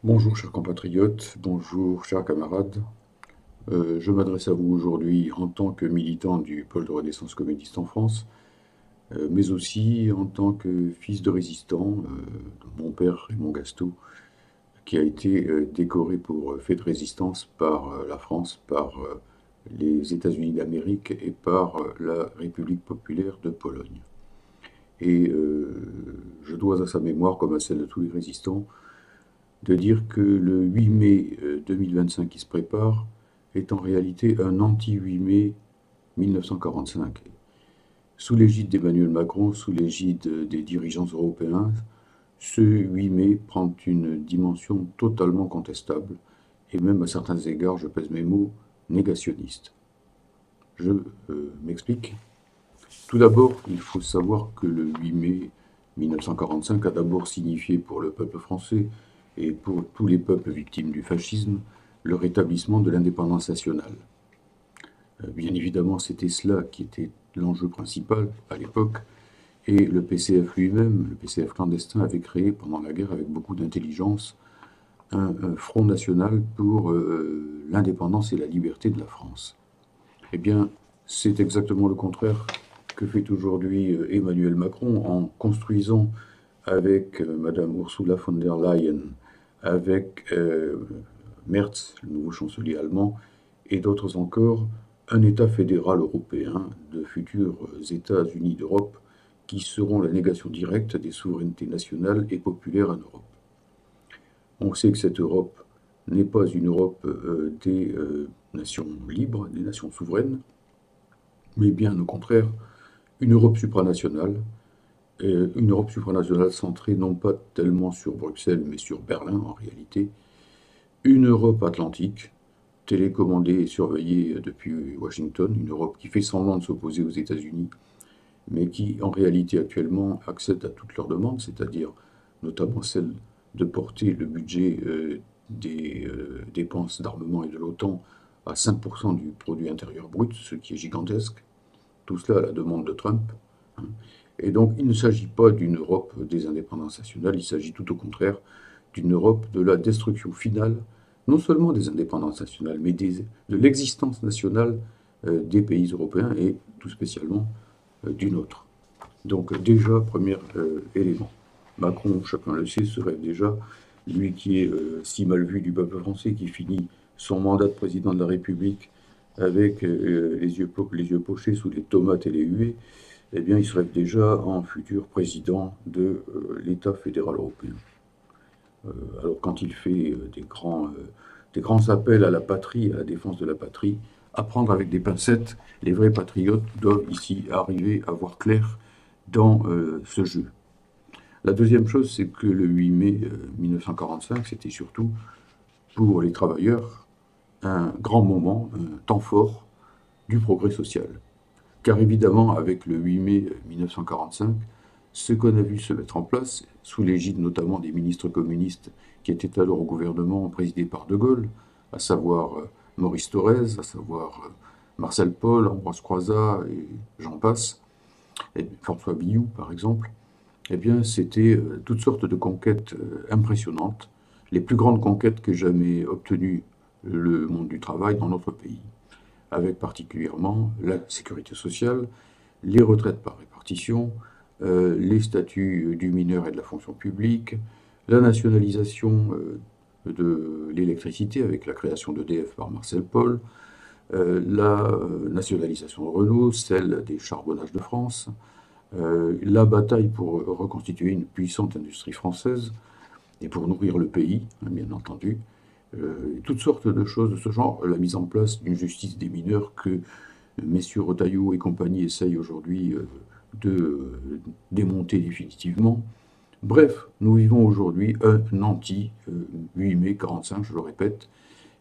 Bonjour chers compatriotes, bonjour chers camarades. Je m'adresse à vous aujourd'hui en tant que militant du pôle de Renaissance communiste en France, mais aussi en tant que fils de résistant, de mon père Raymond Gastaut, qui a été décoré pour fait de résistance par la France, par les États-Unis d'Amérique et par la République populaire de Pologne. Et je dois à sa mémoire, comme à celle de tous les résistants, de dire que le 8 mai 2025 qui se prépare est en réalité un anti-8 mai 1945. Sous l'égide d'Emmanuel Macron, sous l'égide des dirigeants européens, ce 8 mai prend une dimension totalement contestable et même à certains égards, je pèse mes mots, négationniste. Je m'explique. Tout d'abord, il faut savoir que le 8 mai 1945 a d'abord signifié pour le peuple français et pour tous les peuples victimes du fascisme le rétablissement de l'indépendance nationale. Bien évidemment, c'était cela qui était l'enjeu principal à l'époque, et le PCF lui-même, le PCF clandestin, avait créé pendant la guerre avec beaucoup d'intelligence un front national pour l'indépendance et la liberté de la France. Eh bien, c'est exactement le contraire que fait aujourd'hui Emmanuel Macron en construisant avec Madame Ursula von der Leyen, avec Merz, le nouveau chancelier allemand, et d'autres encore, un État fédéral européen de futurs États-Unis d'Europe qui seront la négation directe des souverainetés nationales et populaires en Europe. On sait que cette Europe n'est pas une Europe des nations libres, des nations souveraines, mais bien au contraire une Europe supranationale, une Europe supranationale centrée non pas tellement sur Bruxelles, mais sur Berlin en réalité, une Europe atlantique, télécommandée et surveillée depuis Washington, une Europe qui fait semblant de s'opposer aux États-Unis, mais qui en réalité actuellement accède à toutes leurs demandes, c'est-à-dire notamment celle de porter le budget des dépenses d'armement et de l'OTAN à 5% du produit intérieur brut, ce qui est gigantesque, tout cela à la demande de Trump. Hein. Et donc il ne s'agit pas d'une Europe des indépendances nationales, il s'agit tout au contraire d'une Europe de la destruction finale, non seulement des indépendances nationales, mais de l'existence nationale des pays européens et tout spécialement du nôtre. Donc déjà, premier élément. Macron, chacun le sait, se rêve déjà, lui qui est si mal vu du peuple français, qui finit son mandat de président de la République avec les yeux pochés sous les tomates et les huées, eh bien, il se rêve déjà en futur président de l'État fédéral européen. Alors quand il fait des grands appels à la patrie, à la défense de la patrie, à prendre avec des pincettes, les vrais patriotes doivent ici arriver à voir clair dans ce jeu. La deuxième chose, c'est que le 8 mai 1945, c'était surtout pour les travailleurs un grand moment, un temps fort du progrès social. Car évidemment, avec le 8 mai 1945, ce qu'on a vu se mettre en place, sous l'égide notamment des ministres communistes qui étaient alors au gouvernement présidé par De Gaulle, à savoir Maurice Thorez, à savoir Marcel Paul, Ambroise Croizat et j'en passe, et François Billoux par exemple, eh bien c'était toutes sortes de conquêtes impressionnantes, les plus grandes conquêtes que jamais obtenues le monde du travail dans notre pays, avec particulièrement la sécurité sociale, les retraites par répartition, les statuts du mineur et de la fonction publique, la nationalisation de l'électricité avec la création d'EDF par Marcel Paul, la nationalisation de Renault, celle des charbonnages de France, la bataille pour reconstituer une puissante industrie française et pour nourrir le pays, hein, bien entendu, toutes sortes de choses de ce genre, la mise en place d'une justice des mineurs que messieurs Retailleau et compagnie essayent aujourd'hui de démonter définitivement. Bref, nous vivons aujourd'hui un anti-8 mai 45, je le répète,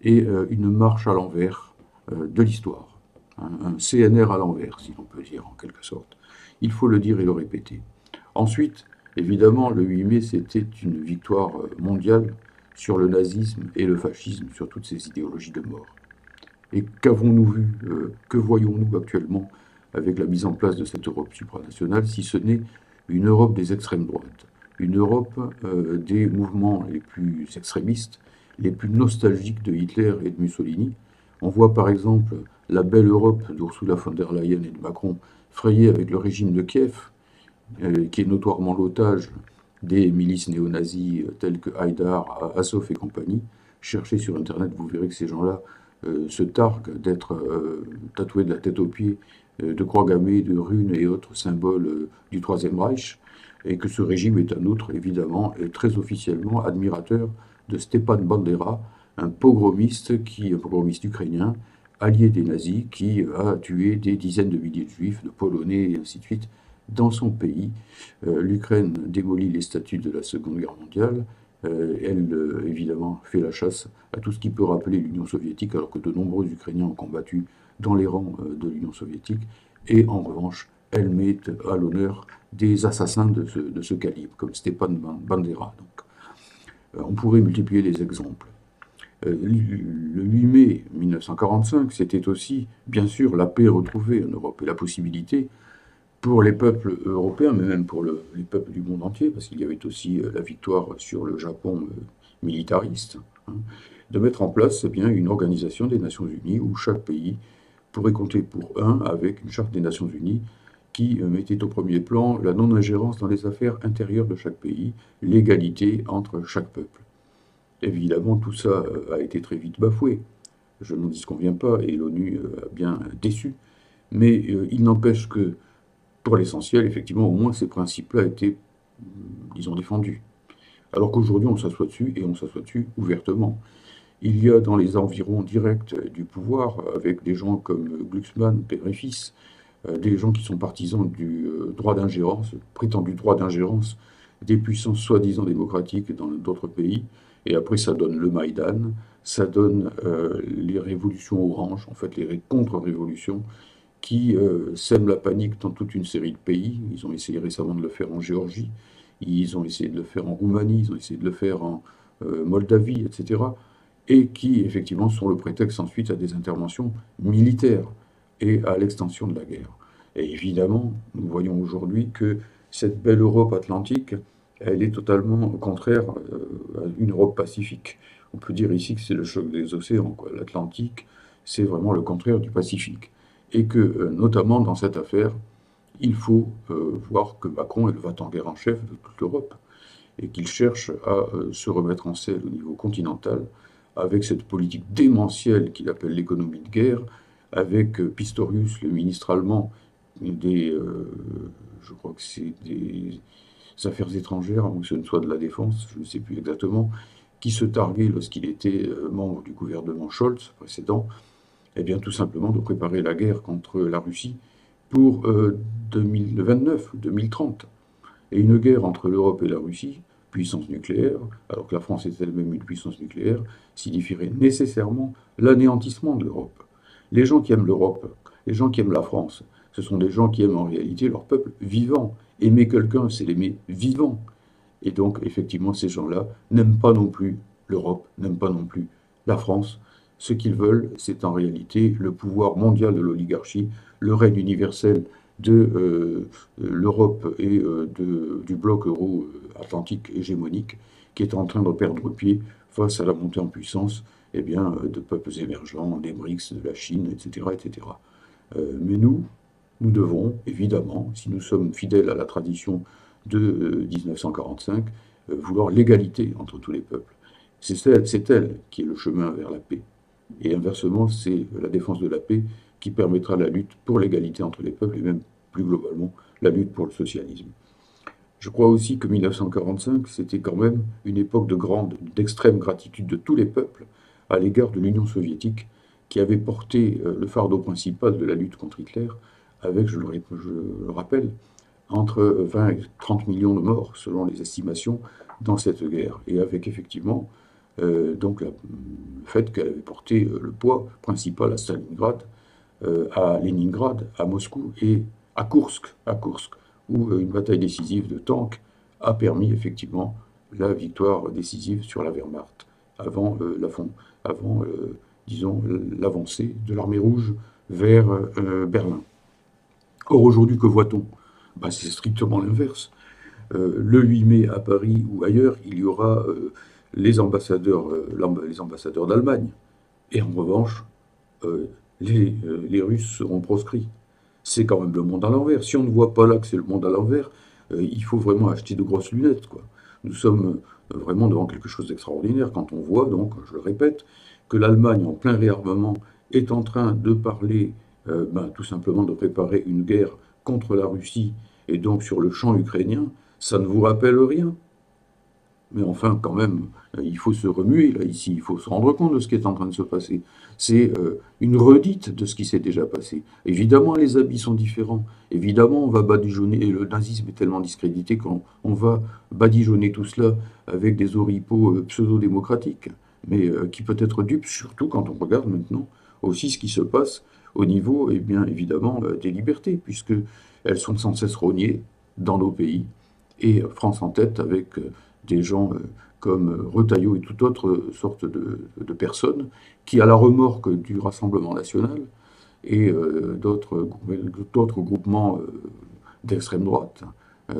et une marche à l'envers de l'histoire. Un CNR à l'envers, si l'on peut dire en quelque sorte. Il faut le dire et le répéter. Ensuite, évidemment, le 8 mai, c'était une victoire mondiale sur le nazisme et le fascisme, sur toutes ces idéologies de mort. Et qu'avons-nous vu, que voyons-nous actuellement avec la mise en place de cette Europe supranationale, si ce n'est une Europe des extrêmes droites, une Europe des mouvements les plus extrémistes, les plus nostalgiques de Hitler et de Mussolini. On voit par exemple la belle Europe d'Ursula von der Leyen et de Macron frayée avec le régime de Kiev, qui est notoirement l'otage des milices néo-nazis telles que Haïdar, Azov et compagnie. Cherchez sur Internet, vous verrez que ces gens-là se targuent d'être tatoués de la tête aux pieds de croix gammées, de runes et autres symboles du Troisième Reich, et que ce régime est un autre, évidemment, et très officiellement admirateur de Stepan Bandera, un pogromiste ukrainien, allié des nazis, qui a tué des dizaines de milliers de juifs, de Polonais et ainsi de suite, dans son pays. L'Ukraine démolit les statues de la Seconde Guerre mondiale. Elle, évidemment, fait la chasse à tout ce qui peut rappeler l'Union soviétique, alors que de nombreux Ukrainiens ont combattu dans les rangs de l'Union soviétique. Et en revanche, elle met à l'honneur des assassins de ce calibre, comme Stepan Bandera. Donc, on pourrait multiplier les exemples. Le 8 mai 1945, c'était aussi, bien sûr, la paix retrouvée en Europe et la possibilité pour les peuples européens, mais même pour les peuples du monde entier, parce qu'il y avait aussi la victoire sur le Japon militariste, hein, de mettre en place bien, une organisation des Nations Unies où chaque pays pourrait compter pour un avec une charte des Nations Unies qui mettait au premier plan la non-ingérence dans les affaires intérieures de chaque pays, l'égalité entre chaque peuple. Évidemment, tout ça a été très vite bafoué. Je n'en disconviens pas, et l'ONU a bien déçu. Mais il n'empêche que, pour l'essentiel, effectivement, au moins ces principes-là étaient, disons, défendus. Alors qu'aujourd'hui, on s'assoit dessus, et on s'assoit dessus ouvertement. Il y a dans les environs directs du pouvoir, avec des gens comme Glucksmann, père et fils, des gens qui sont partisans du droit d'ingérence, prétendu droit d'ingérence des puissances soi-disant démocratiques dans d'autres pays. Et après, ça donne le Maïdan, ça donne les révolutions oranges, en fait les contre-révolutions, qui sèment la panique dans toute une série de pays. Ils ont essayé récemment de le faire en Géorgie, ils ont essayé de le faire en Roumanie, ils ont essayé de le faire en Moldavie, etc. Et qui, effectivement, sont le prétexte ensuite à des interventions militaires et à l'extension de la guerre. Et évidemment, nous voyons aujourd'hui que cette belle Europe atlantique, elle est totalement contraire à une Europe pacifique. On peut dire ici que c'est le choc des océans, quoi. L'Atlantique, c'est vraiment le contraire du Pacifique. Et que, notamment dans cette affaire, il faut voir que Macron est le va-t-en-guerre en chef de toute l'Europe, et qu'il cherche à se remettre en selle au niveau continental, avec cette politique démentielle qu'il appelle l'économie de guerre, avec Pistorius, le ministre allemand je crois que c'est des affaires étrangères, avant que ce ne soit de la défense, je ne sais plus exactement, qui se targuait lorsqu'il était membre du gouvernement Scholz précédent, eh bien tout simplement de préparer la guerre contre la Russie pour 2029 ou 2030. Et une guerre entre l'Europe et la Russie, puissance nucléaire, alors que la France est elle-même une puissance nucléaire, signifierait nécessairement l'anéantissement de l'Europe. Les gens qui aiment l'Europe, les gens qui aiment la France, ce sont des gens qui aiment en réalité leur peuple vivant. Aimer quelqu'un, c'est l'aimer vivant. Et donc, effectivement, ces gens-là n'aiment pas non plus l'Europe, n'aiment pas non plus la France. Ce qu'ils veulent, c'est en réalité le pouvoir mondial de l'oligarchie, le règne universel de l'Europe et du bloc euro-atlantique hégémonique qui est en train de perdre pied face à la montée en puissance eh bien, de peuples émergents, des BRICS, de la Chine, etc. etc. Mais nous devons, évidemment, si nous sommes fidèles à la tradition de 1945, vouloir l'égalité entre tous les peuples. C'est elle qui est le chemin vers la paix. Et inversement, c'est la défense de la paix qui permettra la lutte pour l'égalité entre les peuples et même plus globalement la lutte pour le socialisme. Je crois aussi que 1945, c'était quand même une époque d'extrême gratitude de tous les peuples à l'égard de l'Union soviétique qui avait porté le fardeau principal de la lutte contre Hitler avec, je le rappelle, entre 20 et 30 millions de morts selon les estimations dans cette guerre. Et avec effectivement donc le fait qu'elle avait porté le poids principal à Stalingrad, à Leningrad, à Moscou et à Koursk, où une bataille décisive de tanks a permis effectivement la victoire décisive sur la Wehrmacht, avant disons, l'avancée de l'armée rouge vers Berlin. Or, aujourd'hui, que voit-on? C'est strictement l'inverse. le 8 mai à Paris ou ailleurs, il y aura les ambassadeurs d'Allemagne. Et en revanche, euh, les Russes seront proscrits. C'est quand même le monde à l'envers. Si on ne voit pas là que c'est le monde à l'envers, il faut vraiment acheter de grosses lunettes, quoi. Nous sommes vraiment devant quelque chose d'extraordinaire quand on voit, donc, je le répète, que l'Allemagne, en plein réarmement, est en train de parler, tout simplement de préparer une guerre contre la Russie, et donc sur le champ ukrainien. Ça ne vous rappelle rien? Mais enfin, quand même, il faut se remuer là, ici, il faut se rendre compte de ce qui est en train de se passer. C'est une redite de ce qui s'est déjà passé. Évidemment, les habits sont différents. Évidemment, on va badigeonner, et le nazisme est tellement discrédité qu'on va badigeonner tout cela avec des oripeaux pseudo-démocratiques, mais qui peut être dupe, surtout quand on regarde maintenant aussi ce qui se passe au niveau, eh bien, évidemment, des libertés, puisque elles sont sans cesse rognées dans nos pays, et France en tête avec des gens comme Retailleau et toute autre sorte de personnes qui, à la remorque du Rassemblement national et d'autres groupements d'extrême droite,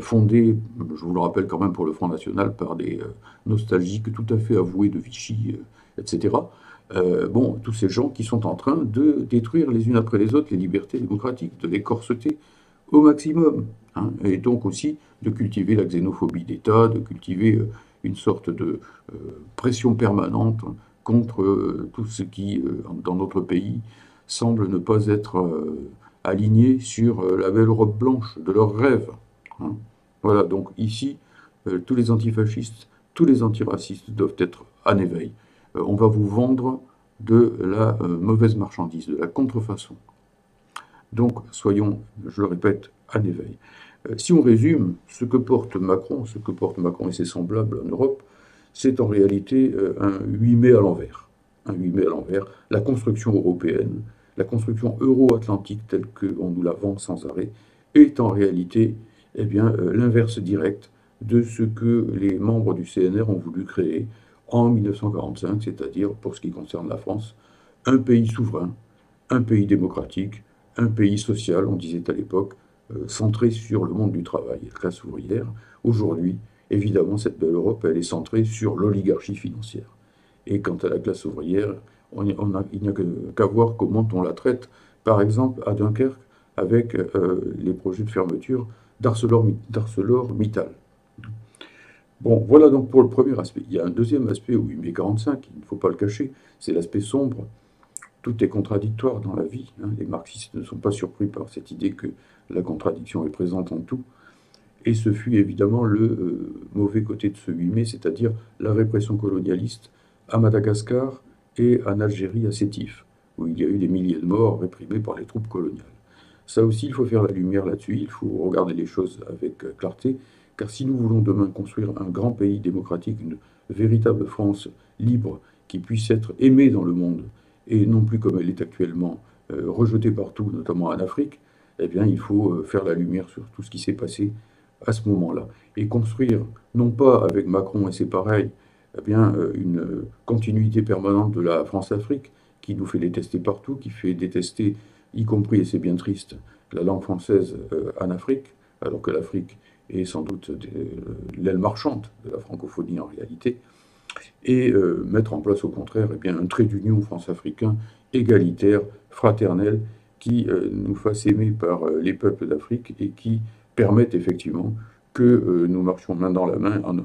fondés, je vous le rappelle quand même pour le Front National, par des nostalgiques tout à fait avoués de Vichy, etc. Bon, tous ces gens qui sont en train de détruire les unes après les autres les libertés démocratiques, de les corseter au maximum, hein, et donc aussi de cultiver la xénophobie d'État, de cultiver une sorte de pression permanente contre tout ce qui, dans notre pays, semble ne pas être aligné sur la belle robe blanche de leurs rêves, hein. Voilà, donc ici, tous les antifascistes, tous les antiracistes doivent être en éveil. On va vous vendre de la mauvaise marchandise, de la contrefaçon. Donc, soyons, je le répète, en éveil. Si on résume, ce que porte Macron et ses semblables en Europe, c'est en réalité un 8 mai à l'envers. Un 8 mai à l'envers. La construction européenne, la construction euro-atlantique telle qu'on nous la vend sans arrêt, est en réalité eh bien, l'inverse direct de ce que les membres du CNR ont voulu créer en 1945, c'est-à-dire, pour ce qui concerne la France, un pays souverain, un pays démocratique, un pays social, on disait à l'époque, centré sur le monde du travail et la classe ouvrière. Aujourd'hui, évidemment, cette belle Europe, elle est centrée sur l'oligarchie financière. Et quant à la classe ouvrière, il n'y a qu'à voir comment on la traite, par exemple à Dunkerque, avec les projets de fermeture d'ArcelorMittal. Bon, voilà donc pour le premier aspect. Il y a un deuxième aspect, oui, mais 45, il ne faut pas le cacher, c'est l'aspect sombre. Tout est contradictoire dans la vie, hein. Les marxistes ne sont pas surpris par cette idée que la contradiction est présente en tout. Et ce fut évidemment le mauvais côté de ce 8 mai, c'est-à-dire la répression colonialiste à Madagascar et en Algérie à Sétif, où il y a eu des milliers de morts réprimés par les troupes coloniales. Ça aussi, il faut faire la lumière là-dessus, il faut regarder les choses avec clarté, car si nous voulons demain construire un grand pays démocratique, une véritable France libre, qui puisse être aimée dans le monde, et non plus comme elle est actuellement rejetée partout, notamment en Afrique, eh bien, il faut faire la lumière sur tout ce qui s'est passé à ce moment-là. Et construire, non pas avec Macron et ses pareils, eh bien, une continuité permanente de la France-Afrique, qui nous fait détester partout, qui fait détester, y compris, et c'est bien triste, la langue française en Afrique, alors que l'Afrique est sans doute l'aile marchande de la francophonie en réalité, et mettre en place au contraire eh bien, un trait d'union France-africain égalitaire, fraternel, qui nous fasse aimer par les peuples d'Afrique et qui permette effectivement que nous marchions main dans la main en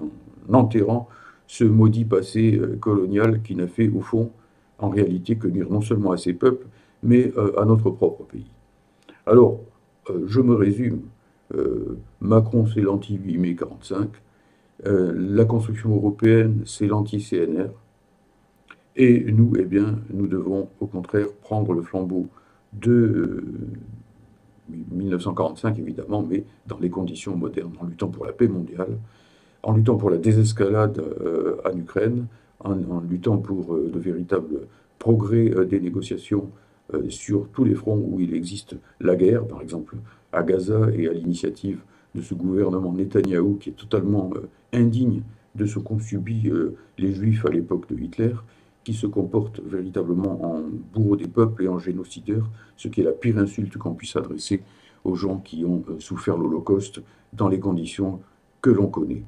enterrant ce maudit passé colonial qui n'a fait au fond en réalité que nuire non seulement à ces peuples, mais à notre propre pays. Alors, je me résume. Macron, c'est l'anti-8 mai 45. La construction européenne, c'est l'anti-CNR. Et nous, eh bien, nous devons au contraire prendre le flambeau de 1945, évidemment, mais dans les conditions modernes, en luttant pour la paix mondiale, en luttant pour la désescalade en Ukraine, en luttant pour de véritables progrès des négociations sur tous les fronts où il existe la guerre, par exemple à Gaza et à l'initiative de ce gouvernement Netanyahou qui est totalement indigne de ce qu'ont subi les Juifs à l'époque de Hitler, qui se comporte véritablement en bourreau des peuples et en génocideur, ce qui est la pire insulte qu'on puisse adresser aux gens qui ont souffert l'Holocauste dans les conditions que l'on connaît.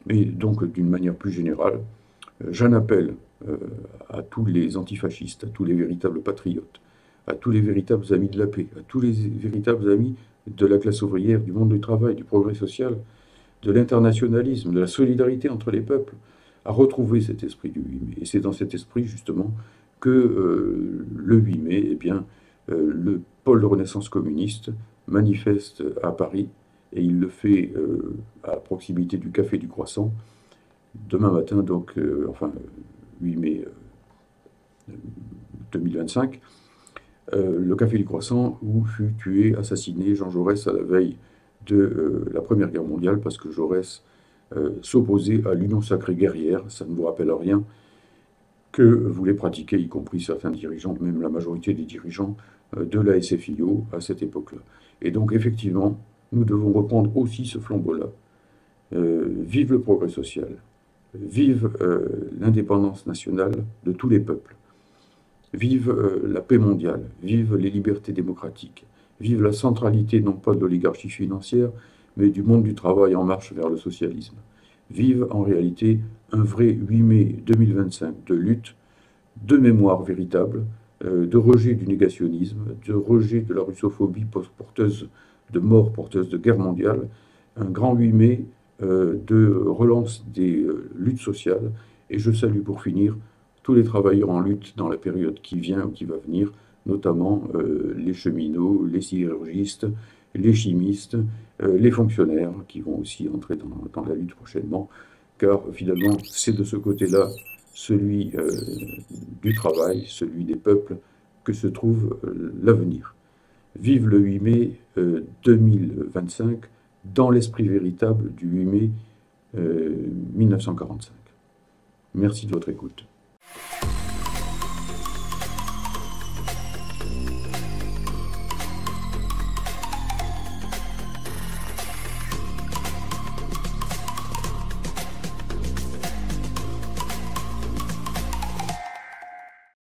Mais donc, d'une manière plus générale, j'en appelle à tous les antifascistes, à tous les véritables patriotes, à tous les véritables amis de la paix, à tous les véritables amis de la classe ouvrière, du monde du travail, du progrès social, de l'internationalisme, de la solidarité entre les peuples, à retrouver cet esprit du 8 mai. Et c'est dans cet esprit, justement, que le 8 mai, eh bien, le pôle de Renaissance communiste manifeste à Paris, et il le fait à proximité du Café du Croissant, demain matin, donc, enfin, 8 mai 2025, le Café du Croissant, où fut tué, assassiné Jean Jaurès à la veille de la Première Guerre mondiale, parce que Jaurès s'opposait à l'union sacrée guerrière, ça ne vous rappelle rien, que voulaient pratiquer, y compris certains dirigeants, même la majorité des dirigeants de la SFIO à cette époque-là. Et donc, effectivement, nous devons reprendre aussi ce flambeau-là. Vive le progrès social, vive l'indépendance nationale de tous les peuples, vive la paix mondiale, vive les libertés démocratiques, vive la centralité non pas de l'oligarchie financière, mais du monde du travail en marche vers le socialisme. Vive en réalité un vrai 8 mai 2025 de lutte, de mémoire véritable, de rejet du négationnisme, de rejet de la russophobie porteuse de mort, porteuse de guerre mondiale, un grand 8 mai de relance des luttes sociales. Et je salue pour finir tous les travailleurs en lutte dans la période qui vient ou qui va venir, notamment les cheminots, les sidérurgistes, les chimistes, les fonctionnaires qui vont aussi entrer dans la lutte prochainement, car finalement c'est de ce côté-là, celui du travail, celui des peuples, que se trouve l'avenir. Vive le 8 mai 2025 dans l'esprit véritable du 8 mai 1945. Merci de votre écoute.